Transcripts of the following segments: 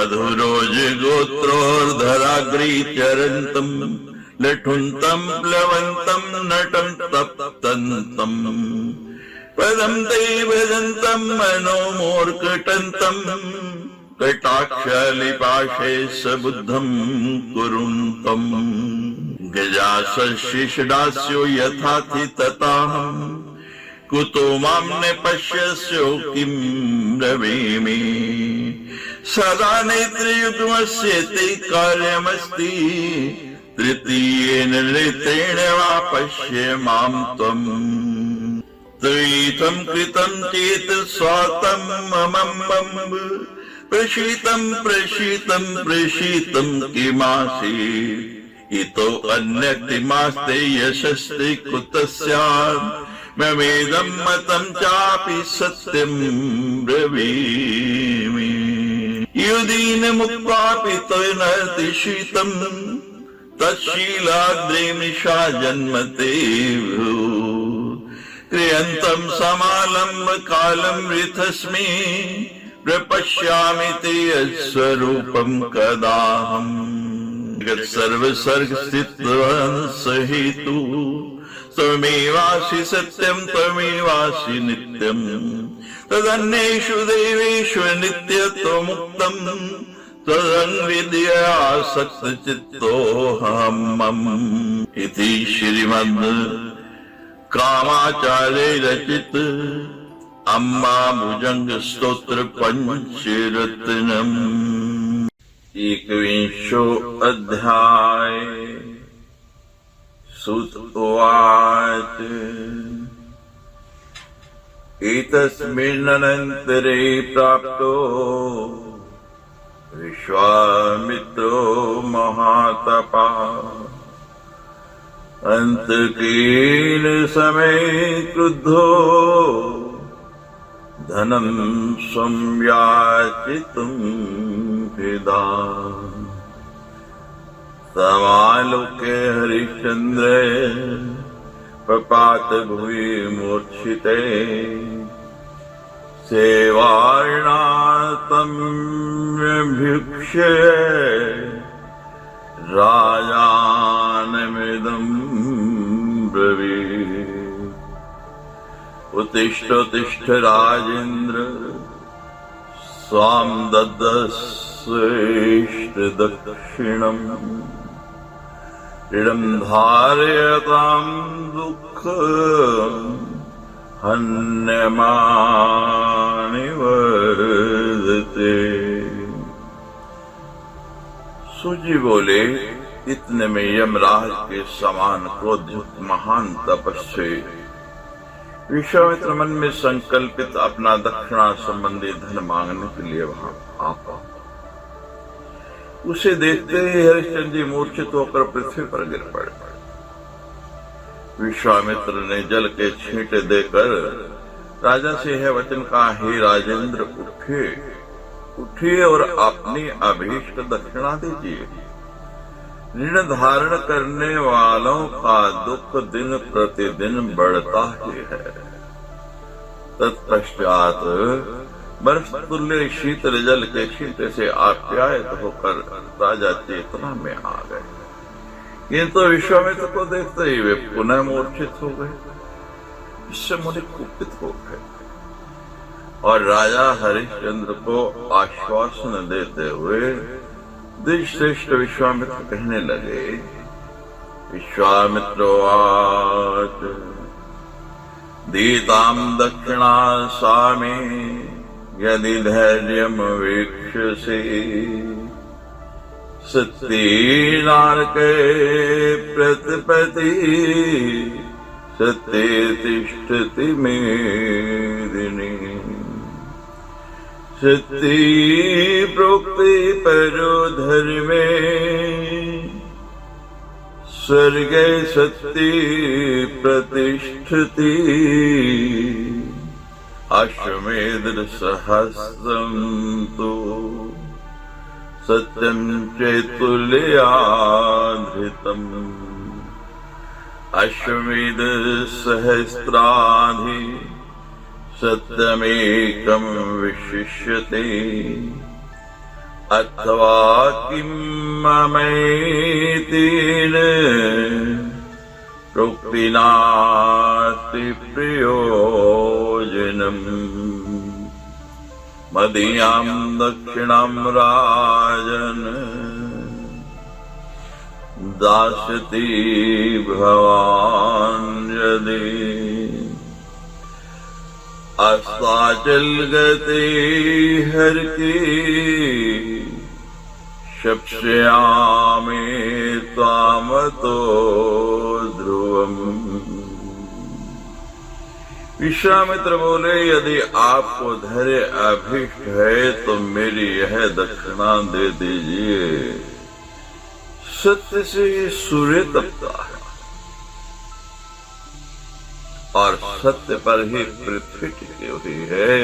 मधुरोज गोत्रोर्धराग्री चरन्तम लठुन्तं प्लवन्तं नटं तप्तन्तं पदं ते भजन्तं मनोमोर्कटन्तं कटाक्षलिपाशे सबुद्धं कुरुन्तं गजासशिषडास्यो यथाथि तथाहं कुतो मां न पश्यस्यो किं ब्रवीमि सदा नेत्रयुग्मस्य ते कार्यमस्ति तृतीयेन नेत्रेण वा पश्य मां त्वम् त्वयितं कृतं चेत् स्वातं ममं प्रशीतं किमासीत् इतो अन्यतिमास्ते यशस्ते कुतः स्यात् ममेदं मतं चापि सत्यं ब्रवीमि युदीन मुक्त्वापि त्वनतिशीतं तच्छीलाद्रेमिषा जन्मते क्रियन्तं समालम्ब कालं वृथस्मि प्रपश्यामि ते यत्स्वरूपं कदाहम् सर्वसर्गस्थितवान् सहेतु त्वमेवासि सत्यं त्वमेवासि नित्यं तदन्येषु देवेषु नित्यत्वमुक्तं तदन्विद्यासक्तचित्तोऽहम् इति श्रीमद् कामाचार्य रचित अम्बा भुजंग स्तोत्र पंचरत्नम्। 21 अध्याय। सूत उवाच एतस्मिन्नन्तरे प्राप्तो विश्वामित्रो महातपा अंतकेन समय क्रुद्धो धनं स्वं याचितुं हृदा समालोक्य हरिश्चन्द्र पपात भुवि मूर्छिते सेवार्णातं व्यभिक्ष्य राजानमिदं ब्रवीत् उत्तिष्ठ उत्तिष्ठ राजेन्द्र स्वां ददस्वेष्ट दक्षिणम् ऋणं धारयतां दुःख हन्यमानि वर्धते। सूजी बोले, इतने में यमराज के समान क्रोधयुक्त महान तपस्वी विश्वामित्र मन में संकल्पित अपना दक्षिणा संबंधी धन मांगने के लिए वहां आ पहुंचा। उसे देखते ही हरिश्चंद्र जी मूर्छित होकर पृथ्वी पर गिर पड़े। विश्वामित्र ने जल के छींटे देकर राजा से यह वचन कहा, हे राजेंद्र, उठिए उठिए और अपनी अभीष्ट दक्षिणा दीजिए। ऋण धारण करने वालों का दुख दिन प्रतिदिन बढ़ता ही है। तत्पश्चात बर्फ तुल्य शीतल जल के छींटे से आप्यायित होकर राजा चेतना में आ गए, किंतु विश्वामित्र को देखते ही वे पुनः मूर्छित हो गए। इससे मुनि कुपित हो गए और राजा हरिश्चंद्र को आश्वासन देते हुए द्विजश्रेष्ठ विश्वामित्र कहने लगे। विश्वामित्रोवाच दीतां दक्षिणा सामे यदि धैर्यं वीक्ष्यसि सत्येनार्के प्रतिपति सत्ये तिष्ठति मेदिनी सत्ये प्रोक्ते परो धर्मे स्वर्गे सत्ये प्रतिष्ठति अश्वमेध सहस्रं तु सत्यं चैतुल्याधृतम् अश्वमेध सहस्राधि सत्यमेकं विशिष्यते अथवा किं ममैतेन प्रोक्तिनास्ति प्रयोजनम् मदीयां दक्षिणां राजन् दास्यति भवान् यदि अस्ताचल गते हर की शप्स्यामि त्वामतो ध्रुवम्। विश्वामित्र बोले, यदि आपको धैर्य अभीष्ट है तो मेरी यह दक्षिणा दे दीजिए। सत्य से सूर्य तपता है और सत्य पर ही पृथ्वी टिकी हुई है।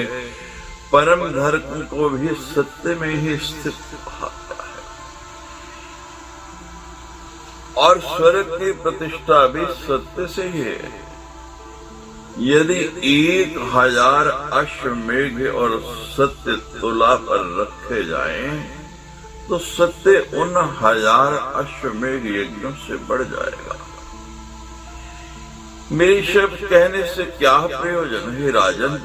परम धर्म को भी सत्य में ही स्थित कहा गया है और स्वर्ग की प्रतिष्ठा भी सत्य से ही है। यदि 1000 अश्वमेघ और सत्य तुला पर रखे जाएं, तो सत्य उन 1000 अश्वमेघ यज्ञों से बढ़ जाएगा। मेरी शब्द कहने से क्या प्रयोजन है राजन?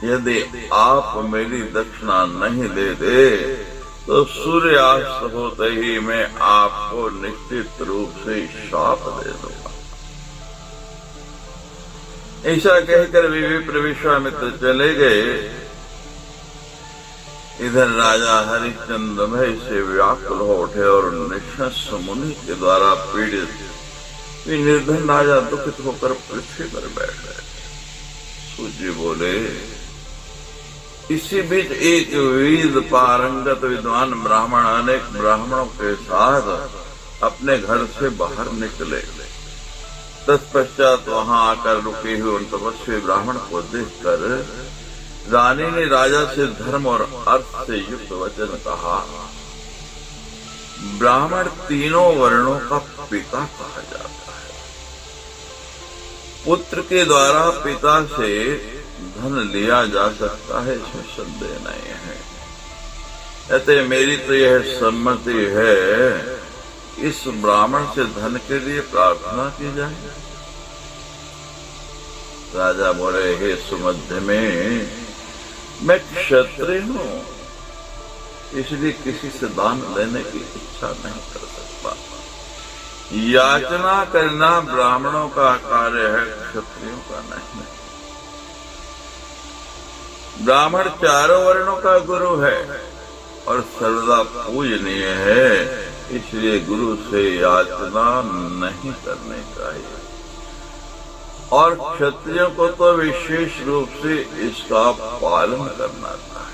यदि आप मेरी दक्षिणा नहीं दे दे तो सूर्यास्त होते ही मैं आपको निश्चित रूप से शाप दे दूंगा। ऐसा कहकर विश्वामित्र चले गए। इधर राजा हरिश्चंद्र भय से व्याकुल हो उठे और निशंस मुनि के द्वारा पीड़ित निर्धन राजा दुखित होकर पृथ्वी पर बैठ गए। सूर्य बोले, इसी बीच एक वेद पारंगत विद्वान ब्राह्मण अनेक ब्राह्मणों के साथ अपने घर से बाहर निकले। तत्पश्चात वहां आकर रुके हुए उन तपस्वी ब्राह्मण को देखकर रानी ने राजा से धर्म और अर्थ से युक्त वचन कहा। ब्राह्मण तीनों वर्णों का पिता कहा जाता है। पुत्र के द्वारा पिता से धन लिया जा सकता है, इसमें संदेह नहीं है। अतः मेरी तो यह सम्मति है, इस ब्राह्मण से धन के लिए प्रार्थना की जाए। राजा बोले, हे सुमध्य में मैं क्षत्रिय हूं, इसलिए किसी से दान लेने की इच्छा नहीं कर सकता। याचना करना ब्राह्मणों का कार्य है, क्षत्रियों का नहीं। ब्राह्मण चारों वर्णों का गुरु है और सर्वदा पूजनीय है, इसलिए गुरु से याचना नहीं करनी चाहिए और क्षत्रियों को तो विशेष रूप से इसका पालन करना चाहिए।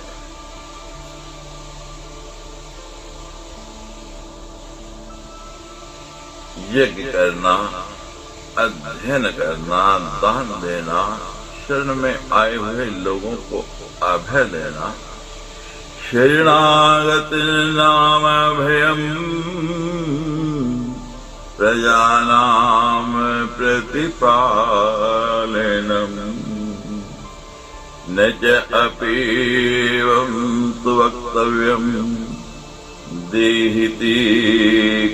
यज्ञ करना, अध्ययन करना, दान देना, शरण में आए हुए लोगों को अभय देना, शरणागत नाम अभयम् प्रजानाम प्रतिपालनम् न च अपीवं तु वक्तव्यम् देहिति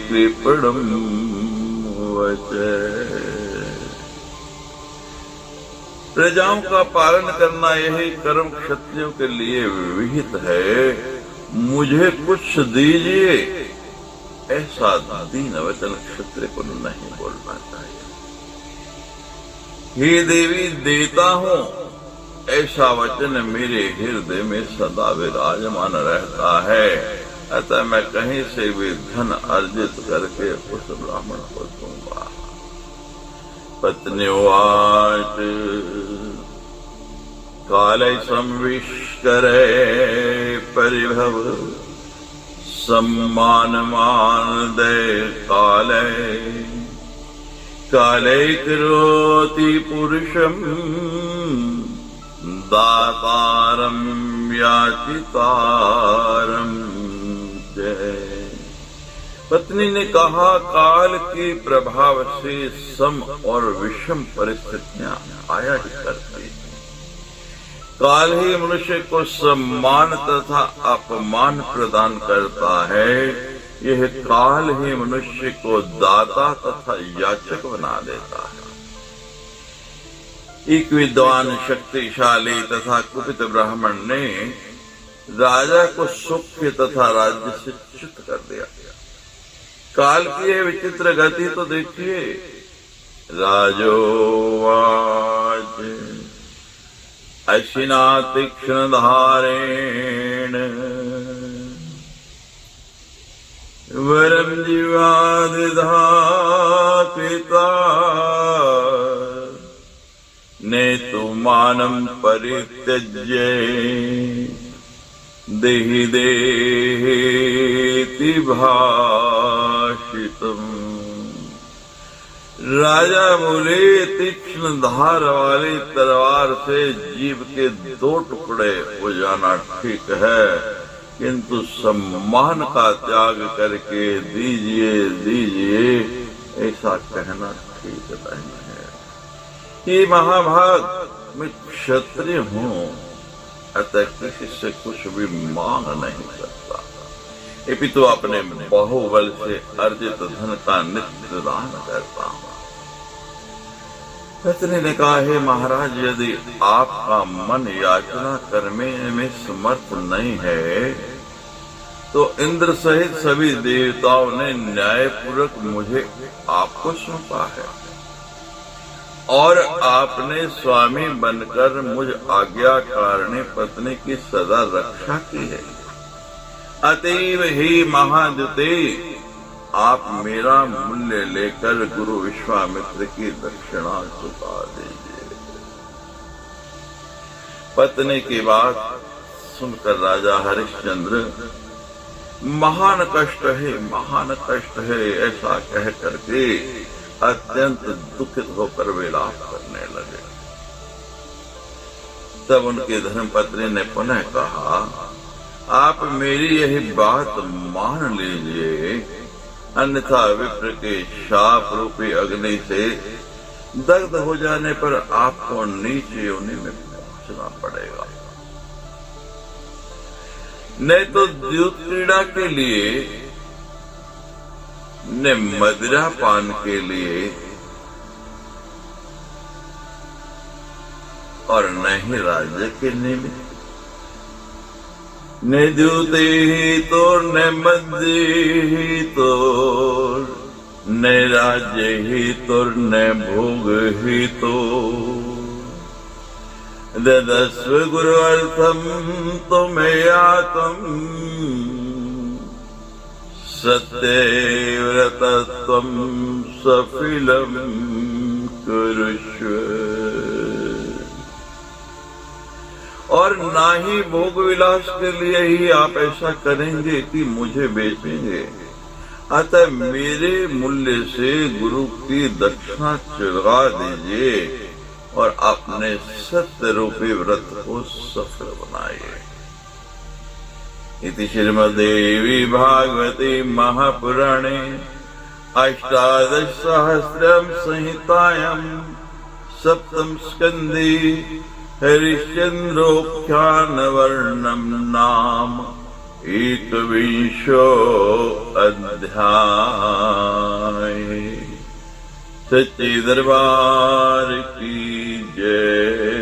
कृपणं वचः। प्रजाओं का पालन करना यही कर्म क्षत्रियों के लिए विहित है। मुझे कुछ दीजिए, ऐसा दीन वचन क्षत्रिय को नहीं बोलना चाहिए। हे देवी, देता हूं, ऐसा वचन मेरे हृदय में सदा विराजमान रहता है। अतः मैं कहीं से भी धन अर्जित करके उस ब्राह्मण को दूंगा। पत्न्युवाच काले संविष्करे परिभव सम्मानमान दे काले काले करोति पुरुषं दातारं याचितारं च। पत्नी ने कहा, काल के प्रभाव से सम और विषम परिस्थितियां आया ही करती हैं। काल ही मनुष्य को सम्मान तथा अपमान प्रदान करता है। यह काल ही मनुष्य को दाता तथा याचक बना देता है। एक विद्वान शक्तिशाली तथा कुपित ब्राह्मण ने राजा को सुख तथा राज्य से च्युत कर दिया। काल की यह विचित्र गति तो देखिए। राजोवाच अशिना तीक्ष्ण धारेण वरम जीवादिधा पिता नेतु मानं परित्यज्य देहि देहेति भाषितम्। राजा बोले, तीक्ष्ण धार वाली तलवार से जीव के 2 टुकड़े हो जाना ठीक है, किंतु सम्मान का त्याग करके दीजिए दीजिए ऐसा कहना ठीक नहीं है। ये महाभाग मैं क्षत्रिय हूँ, अतः किसी से कुछ भी मांग नहीं सकता। अपितु अपने बाहुबल से अर्जित धन का नित्य दान करता हूँ। पत्नी ने कहा, हे महाराज, यदि आपका मन याचना करने में समर्थ नहीं है तो इंद्र सहित सभी देवताओं ने न्यायपूर्वक मुझे आपको सौंपा है और आपने स्वामी बनकर मुझ आज्ञाकारिणी पत्नी की सदा रक्षा की है। अतएव ही महाद्युते, आप मेरा मूल्य लेकर गुरु विश्वामित्र की दक्षिणा चुका दीजिए। पत्नी की बात सुनकर राजा हरिश्चंद्र महान कष्ट है ऐसा कह करके अत्यंत दुखित होकर विलाप करने लगे। तब उनकी धर्मपत्नी ने पुनः कहा, आप मेरी यही बात मान लीजिए, अन्यथा विप्र के शाप रूपी अग्नि से दग्ध हो जाने पर आपको नीचे योनि में पहुंचना पड़ेगा। नहीं तो द्यूत क्रीड़ा के लिए, न मदिरा पान के लिए और न ही राज्य के निमित्त। न द्यूते ही तो न मद्य ही तो न राज्य ही तो न भोग ही तो ददस्व गुरुअर्थम तुमयातम सत्यव्रतत्वं सफिलं कुरुष्व। और ना ही भोग विलास के लिए ही आप ऐसा करेंगे कि मुझे बेचेंगे। अतः मेरे मूल्य से गुरु की दक्षिणा चुका दीजिए और अपने सत्य रूपी व्रत को सफल बनाइए। इति श्रीमद्देवी भागवते महापुराणे अष्टादशसहस्रम संहितायां सप्तम स्कन्धे हरिश्चन्द्रोख्यानवर्णनं नाम एकविंशो अध्याय। सच्चे दरबार की जय।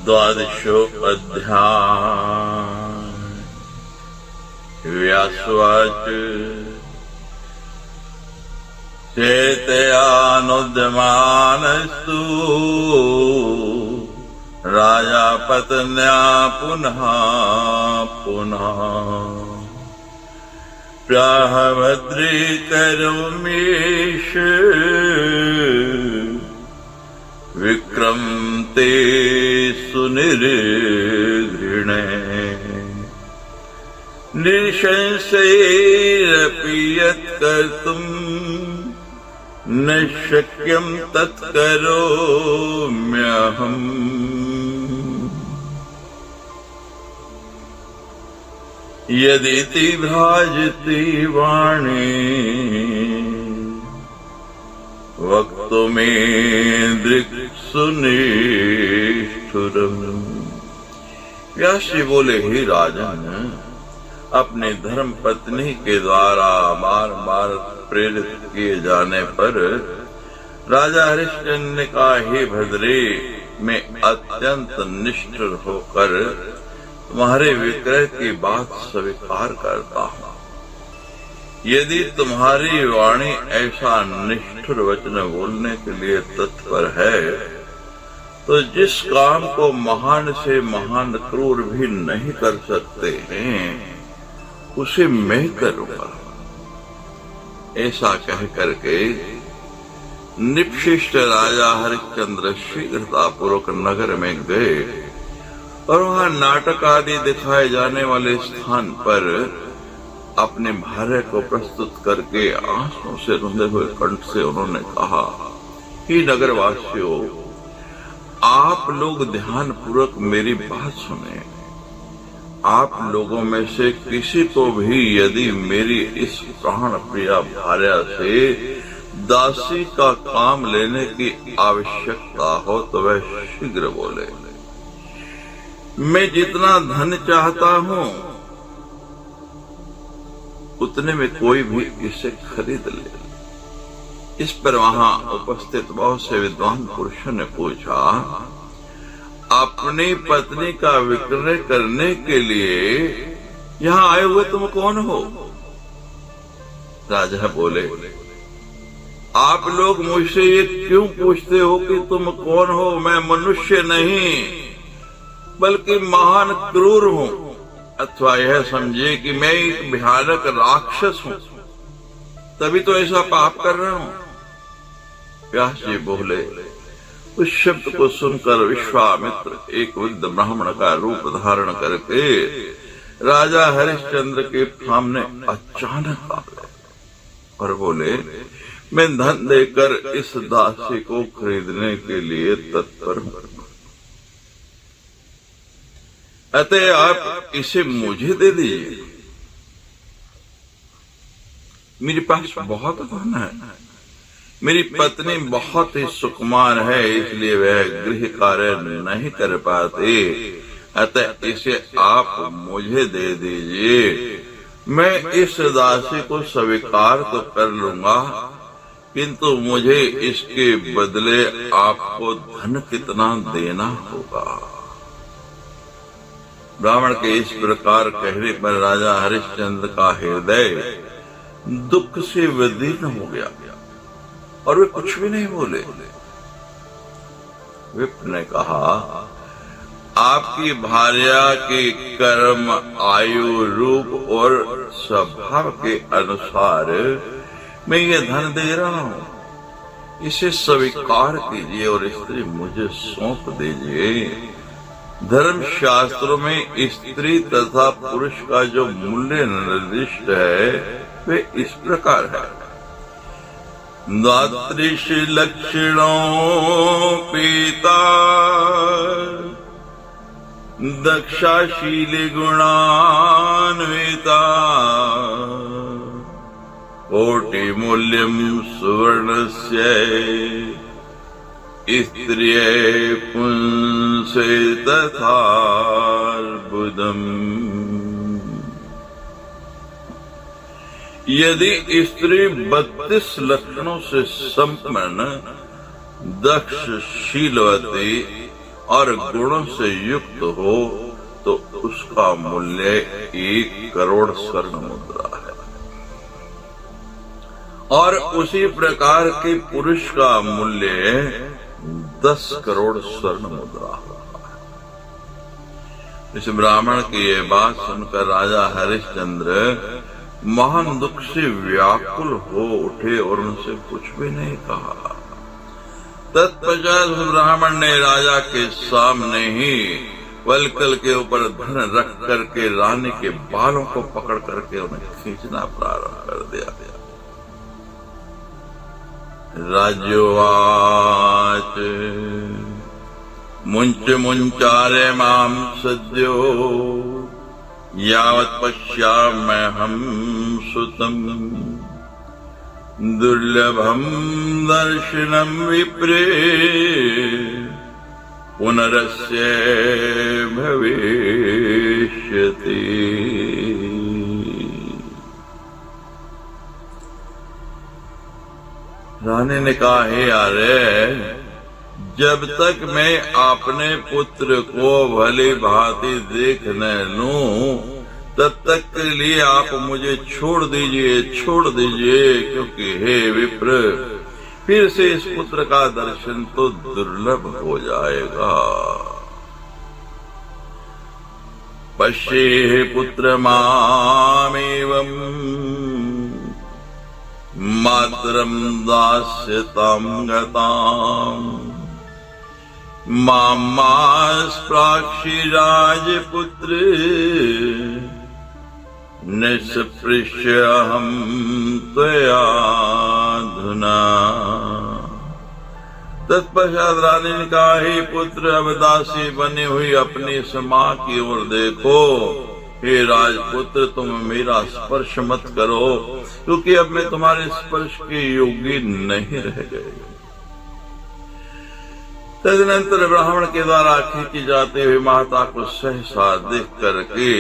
द्वादशो अध्याय। व्यासवाच चेतयानुद्यमानस्तु राजा पत्न्या पुनः पुनः प्राह भद्रे करोमीश विक्रम ते सुनिर्घृणे निशंसैरपि यत्कर्तुं न शक्यं तत्करोम्यहम्। यदिति भ्राजति वाणी वक्तुमेन्द्रिक्सु निष्ठुरम्। व्यास जी बोले, हे राजन, अपनी धर्म पत्नी के द्वारा बार बार प्रेरित किए जाने पर राजा हरिश्चंद्र ने कहा, हे भद्रे, मैं अत्यंत निष्ठुर होकर तुम्हारे विक्रय की बात स्वीकार करता हूँ। यदि तुम्हारी वाणी ऐसा निष्ठुर वचन बोलने के लिए तत्पर है, तो जिस काम को महान से महान क्रूर भी नहीं कर सकते हैं, उसे मैं करूंगा। ऐसा कह करके निपशिष्ट राजा हरिश्चंद्र शीघ्रतापूर्वक नगर में गए और वहां नाटक आदि दिखाए जाने वाले स्थान पर अपने भार्य को प्रस्तुत करके आंसुओं से रुंधे हुए कंठ से उन्होंने कहा, कि नगरवासियों, आप लोग ध्यान पूर्वक मेरी बात सुने। आप लोगों में से किसी को भी यदि मेरी इस प्राण प्रिया भार्या से दासी का काम लेने की आवश्यकता हो तो वह शीघ्र बोले। मैं जितना धन चाहता हूँ उतने में कोई भी इसे खरीद ले। इस पर वहां उपस्थित बहुत से विद्वान पुरुषों ने पूछा, अपनी पत्नी का विक्रय करने के लिए यहाँ आए हुए तुम कौन हो? राजा बोले, आप लोग मुझसे ये क्यों पूछते हो कि तुम कौन हो? मैं मनुष्य नहीं बल्कि महान क्रूर हूँ, अथवा यह समझिए कि मैं एक भयानक राक्षस हूँ, तभी तो ऐसा पाप कर रहा हूँ। व्यास जी बोले, उस शब्द को सुनकर विश्वामित्र एक वृद्ध ब्राह्मण का रूप धारण करके राजा हरिश्चंद्र के सामने अचानक आ गए और बोले, मैं धन देकर इस दासी को खरीदने के लिए तत्पर हूँ, अतः आप इसे मुझे दे दीजिए। मेरे पास बहुत धन है, मेरी पत्नी बहुत ही सुकुमार है, इसलिए वह गृह कार्य नहीं कर पाते, अतः इसे आप मुझे दे दीजिए। मैं इस दासी को स्वीकार तो कर लूंगा, किंतु मुझे इसके बदले आपको धन कितना देना होगा। ब्राह्मण के इस प्रकार कहने पर राजा हरिश्चंद्र का हृदय दुख से विदीर्ण हो गया और वे कुछ भी नहीं बोले। विप्र ने कहा, आपकी भार्या के कर्म, आयु, रूप और स्वभाव के अनुसार मैं ये धन दे रहा हूँ, इसे स्वीकार कीजिए और स्त्री मुझे सौंप दीजिए। धर्म शास्त्रों में स्त्री तथा पुरुष का जो मूल्य निर्दिष्ट है वे इस प्रकार है, दातृष लक्षणों पीता दक्षाशीली गुणान्विता कोटि मूल्यम सुवर्णस्य स्त्रिये पुंसे तथार्बुदम्। यदि स्त्री 32 लक्षणों से संपन्न, दक्ष, शीलवती और गुणों से युक्त हो तो उसका मूल्य 1 करोड़ स्वर्ण मुद्रा है, और उसी प्रकार के पुरुष का मूल्य 10 करोड़ स्वर्ण मुद्रा होता है। इस ब्राह्मण की ये बात सुनकर राजा हरिश्चंद्र महान दुख से व्याकुल हो उठे और उनसे कुछ भी नहीं कहा। तत्पश्चात ब्राह्मण ने राजा के सामने ही वलकल के ऊपर धन रख करके रानी के बालों को पकड़ करके उन्हें खींचना प्रारंभ कर दिया। राज्योवाच मुंच मुंचारे माम सद्यो यावत् पश्याम्यहं सुतं दुर्लभं दर्शनं विप्रे पुनरस्य भविष्यति। रानी ने कहा, हे आर्य, जब तक मैं अपने पुत्र को भली भांति देख न लूं, तब तक के लिए आप मुझे छोड़ दीजिए, क्योंकि हे विप्र, फिर से इस पुत्र का दर्शन तो दुर्लभ हो जाएगा। पश्येह पुत्र मामेवं मातरं दास्यतां गताम् मामास्प्राक्षि राजपुत्र निःस्पृश्यहं त्वयाधुना। तत्पश्चात रानी ने कहा, हे पुत्र, अब दासी बनी हुई अपनी इस मां की ओर देखो। हे राजपुत्र, तुम मेरा स्पर्श मत करो, क्योंकि अब मैं तुम्हारे स्पर्श के योग्य नहीं रह गए। तदनंतर ब्राह्मण के द्वारा खींची जाते हुए माता को सहसा देख करके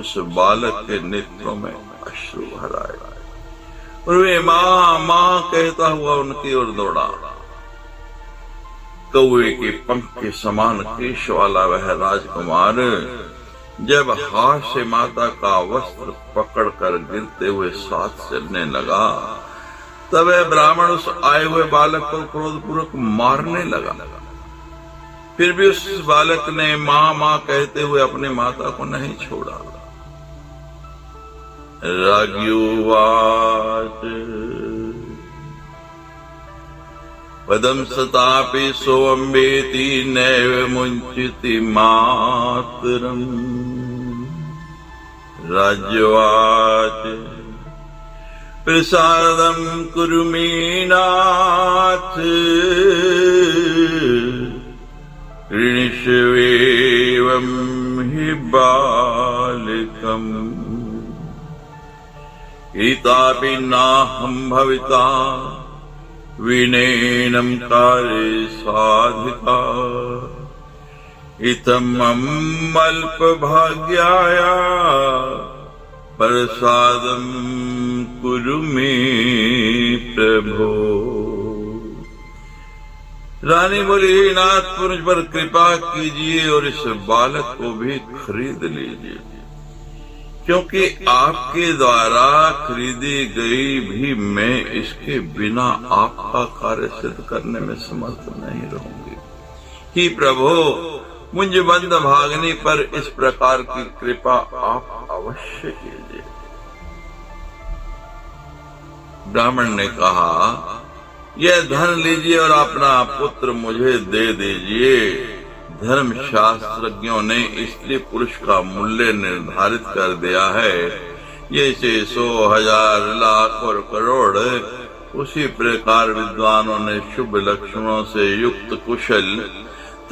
उस बालक के नेत्रों में अश्रु भर आए और वे माँ माँ कहता हुआ उनकी ओर दौड़ा। कौवे के पंख के समान केश वाला वह राजकुमार जब हाथ से माता का वस्त्र पकड़कर गिरते हुए साथ चलने लगा, तब वह ब्राह्मण उस आए हुए बालक को क्रोधपूर्वक मारने लगा। फिर भी उस बालक ने माँ माँ कहते हुए अपनी माता को नहीं छोड़ा। राज्ञोवाच पदं सतापि सोऽम्बेति नैव मुञ्चति मातरम्। राज्ञोवाच प्रसादं कुरु मे नाथ ऋणीष्वेवं हि बालिकम्। इतापि नाहं भविता विनयनं कार्ये साधिका। इत्थम् अल्पभाग्याया प्रसादं कुरु मे प्रभो। रानी बोली, नाथ, मुझ पर कृपा कीजिए और इस बालक को भी खरीद लीजिए, क्योंकि आपके द्वारा खरीदी गई भी मैं इसके बिना आपका कार्य सिद्ध करने में समर्थ नहीं रहूंगी। कि प्रभु, मुझ बंद भागने पर इस प्रकार की कृपा आप अवश्य कीजिए। ब्राह्मण ने कहा, यह धन लीजिए और अपना पुत्र मुझे दे दीजिए। धर्म शास्त्रज्ञों ने स्त्री पुरुष का मूल्य निर्धारित कर दिया है, जैसे 100, 1000, लाख और करोड़, उसी प्रकार विद्वानों ने शुभ लक्षणों से युक्त कुशल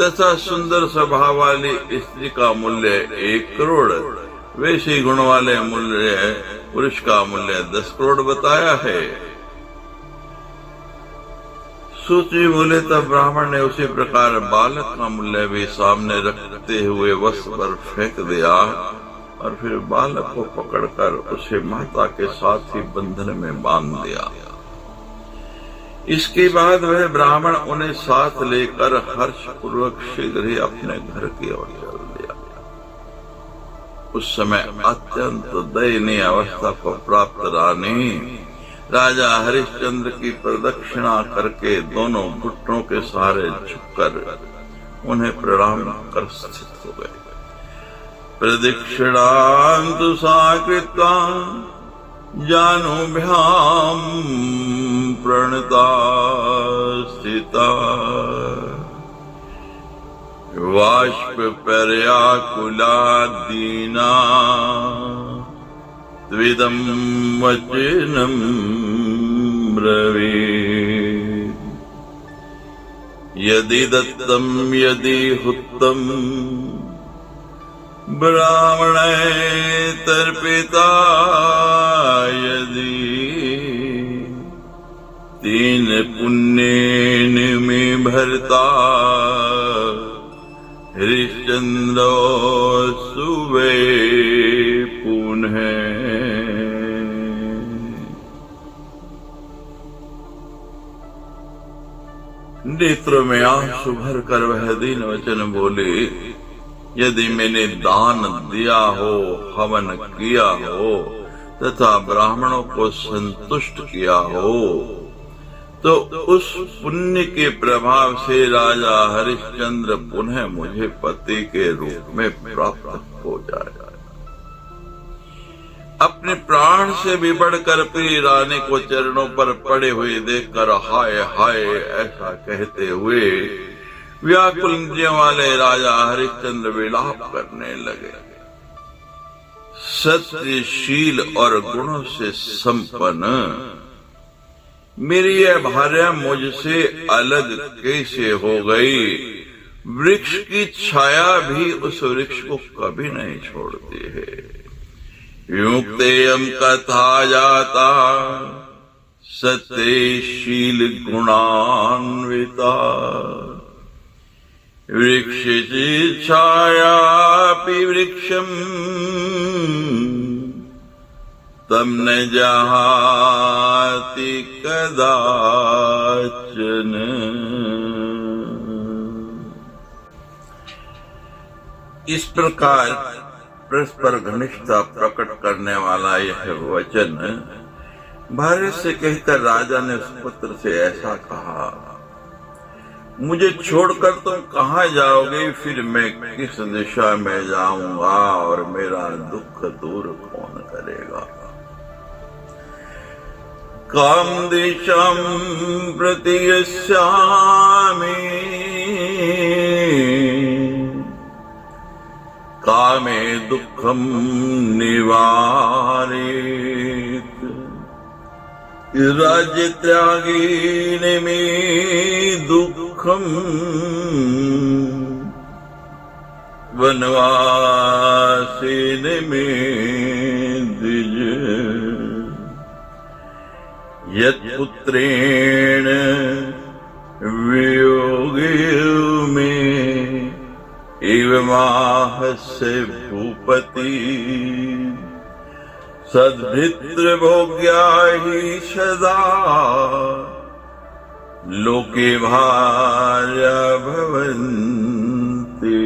तथा सुंदर स्वभाव वाली स्त्री का मूल्य 1 करोड़, वैसे गुण वाले मूल्य पुरुष का मूल्य 10 करोड़ बताया है। सूची बोले, तब ब्राह्मण ने उसी प्रकार बालक का मूल्य भी सामने रखते हुए वस्त्र पर फेंक दिया और फिर बालक को पकड़कर उसे माता के साथ ही बंधन में बांध दिया। इसके बाद वह ब्राह्मण उन्हें साथ लेकर हर्षपूर्वक शीघ्र ही अपने घर की ओर चल दिया। उस समय अत्यंत दयनीय अवस्था को प्राप्त रानी राजा हरिश्चंद्र की प्रदक्षिणा करके दोनों घुटनों के सहारे झुककर उन्हें प्रणाम कर स्थित हो गए। प्रदक्षिणां सा कृत्वा जानुभ्यां प्रणता स्थिता बाष्पपर्याकुला दीना त्विदं वचनं ब्रवीत्। यदि दत्तं यदि हुत्तं ब्राह्मणेतर्पिता यदि तीन पुण्येन में भरता हरिश्चंद्र सुवे पुनः। नेत्रों में आंसू भर कर वह दीन वचन बोले, यदि मैंने दान दिया हो, हवन किया हो तथा ब्राह्मणों को संतुष्ट किया हो, तो उस पुण्य के प्रभाव से राजा हरिश्चंद्र पुनः मुझे पति के रूप में प्राप्त हो जाएगा। अपने प्राण से भी बढ़कर प्रिय रानी को चरणों पर पड़े हुए देखकर हाय हाय ऐसा कहते हुए व्याकुल इंद्रियों वाले राजा हरिश्चंद्र विलाप करने लगे। सत्यशील और गुणों से संपन्न मेरी यह भार्या मुझसे अलग कैसे हो गई? वृक्ष की छाया भी उस वृक्ष को कभी नहीं छोड़ती है। युक्तेयम कथा जाता सत्यशील गुणान्विता, वृक्ष छायापि वृक्षम तम न जहाति कदाचन। इस प्रकार परस्पर घनिष्ठता प्रकट करने वाला यह वचन भार्य से कहकर राजा ने उस पुत्र से ऐसा कहा, मुझे छोड़कर तुम कहाँ जाओगे? फिर मैं किस दिशा में जाऊंगा और मेरा दुख दूर कौन करेगा? काम दिशाम प्रति यस्यामि कामे दुखम निवारेत, राज्य त्यागेन मे दुखम वनवासेन मे द्विज, यत्पुत्रेण वियोगे मे एवमाहस्य भूपति, सद्भित्र भोग्या हि सदा लोके भार्या भवन्ति।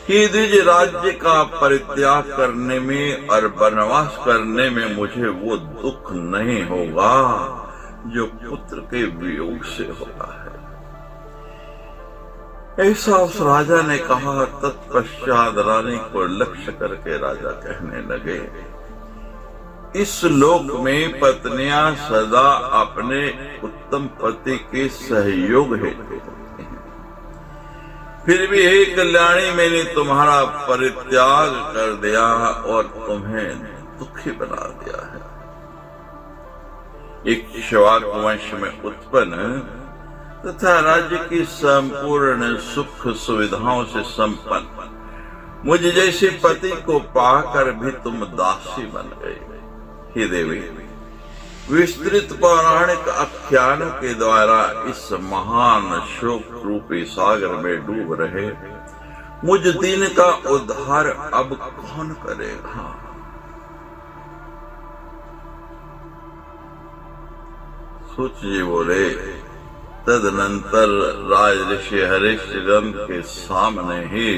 कि द्विज राज्य का परित्याग करने में और वनवास करने में मुझे वो दुख नहीं होगा जो पुत्र के वियोग से होता है। ऐसा उस राजा ने कहा। तत्पश्चात रानी को लक्ष्य करके राजा कहने लगे, इस लोक में पत्नियां सदा अपने उत्तम पति के सहयोग हेतु होती हैं। फिर भी हे कल्याणी, मैंने तुम्हारा परित्याग कर दिया और तुम्हें दुखी बना दिया है। एक शवाक वंश में उत्पन्न तथा राज्य की संपूर्ण सुख सुविधाओं से संपन्न मुझ जैसे पति को पाकर भी तुम दासी बन गई। हे देवी, विस्तृत पौराणिक आख्यानों के द्वारा इस महान शोक रूपी सागर में डूब रहे मुझ दीन का उद्धार अब कौन करेगा? सूत जी बोले, तदनंतर राज ऋषि हरिश्चंद्र के सामने ही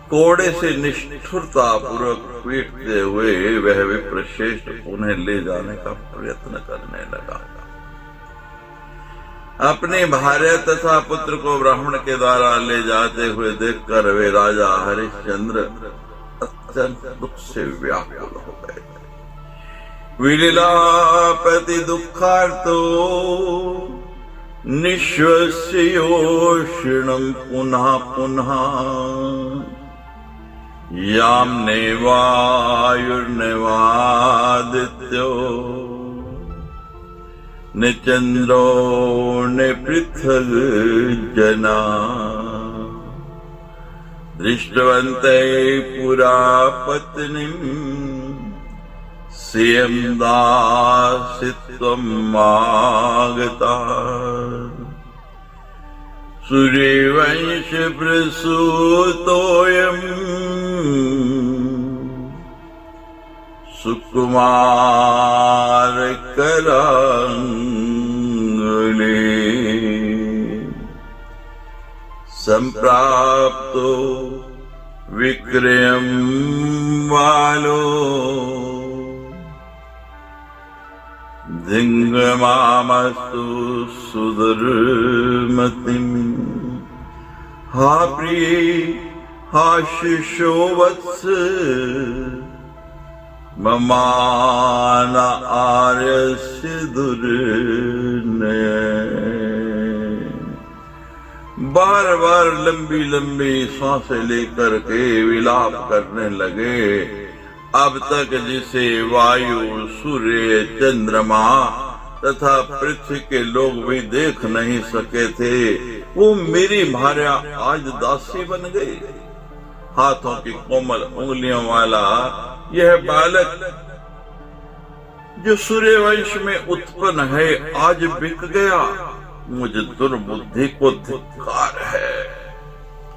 कोड़े से निष्ठुरता पूर्वक पीटते हुए वह विप्रश्रेष्ठ उन्हें ले जाने का प्रयत्न करने लगा। अपनी भार्या तथा पुत्र को ब्राह्मण के द्वारा ले जाते हुए देखकर वे राजा हरिश्चंद्र अत्यंत दुख से व्याकुल हो गए। विललापति दुःखार्तो निःश्वस्योषिणं पुनः पुनः, याम्ने वायुर्नवादित्यो न चंद्रो न पृथ्वी जना, दृष्टवन्ते पुरा पत्नीम् सेयं दासित्वम् आगता सूर्यवंश प्रसूतोऽयम् सुकुमार करांगुले संप्राप्तो विक्रयं वालो धिंगमामस्तु सुदुर्मतिम् हा प्रिय हा शिशो वत्स ममान आर्यस्य दुर्नय। बार बार लंबी लंबी सांसें लेकर के विलाप करने लगे। अब तक जिसे वायु, सूर्य, चंद्रमा तथा पृथ्वी के लोग भी देख नहीं सके थे, वो मेरी भार्या आज दासी बन गई। हाथों की कोमल उंगलियों वाला यह बालक जो सूर्यवंश में उत्पन्न है आज बिक गया। मुझ दुर्बुद्धि को धिक्कार है।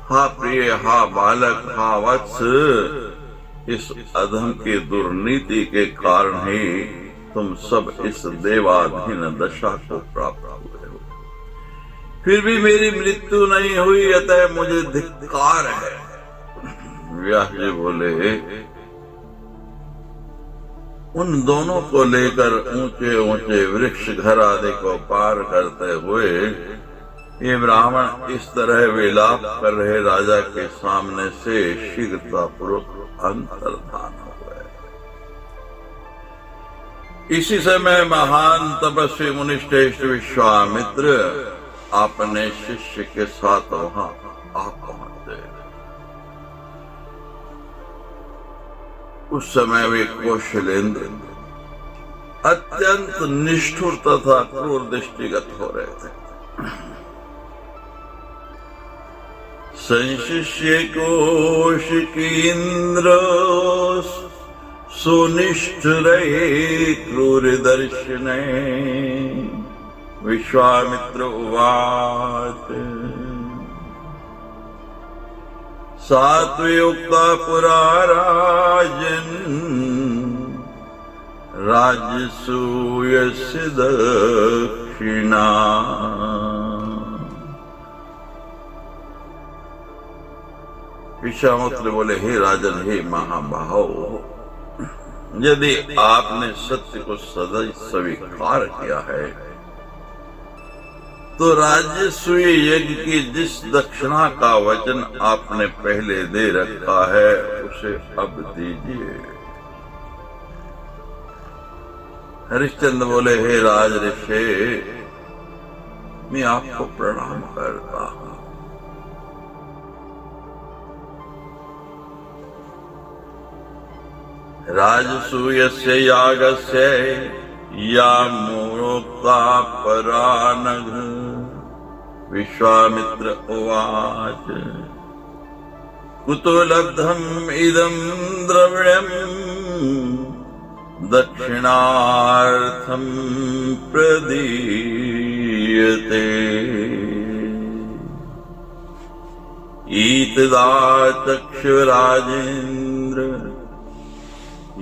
हा प्रिय, हा बालक, हा वत्स, इस अधम की दुर्नीति के कारण ही तुम सब इस देवाधीन दशा को प्राप्त हुए हो। फिर भी मेरी मृत्यु नहीं हुई, अतः मुझे धिक्कार है। व्यास जी बोले, उन दोनों को लेकर ऊंचे ऊंचे वृक्ष घर आदि को पार करते हुए ये ब्राह्मण इस तरह विलाप कर रहे राजा के सामने से शीघ्रतापूर्वक अंतर्धान हुए। इसी समय महान तपस्वी मुनिश्रेष्ठ विश्वामित्र अपने शिष्य के साथ वहां आ पहुंचे। उस समय वे कौशलेंद्र अत्यंत निष्ठुर तथा क्रूर दृष्टिगत हो रहे थे। संशिष्य कौशिकीन्द्र सुनिष्ठुर क्रूर दर्शने विश्वामित्र उवाच सात्वयुक्ता पुरा राजन् राजसूयस्य दक्षिणा। विश्वामित्र बोले, हे राजन, हे महाबाहो, यदि आपने सत्य को सदैव स्वीकार किया है तो राजसूय यज्ञ की जिस दक्षिणा का वचन आपने पहले दे रखा है उसे अब दीजिए। हरिश्चंद्र बोले, हे राज ऋषि, मैं आपको प्रणाम करता हूं। राजसूयस्य यागस्य या मोक्ता परानघ। विश्वामित्र उवाच कुतो लब्धम् इदं द्रव्यम् दक्षिणार्थं प्रदीयते। ईतदा चक्षुराजेन्द्र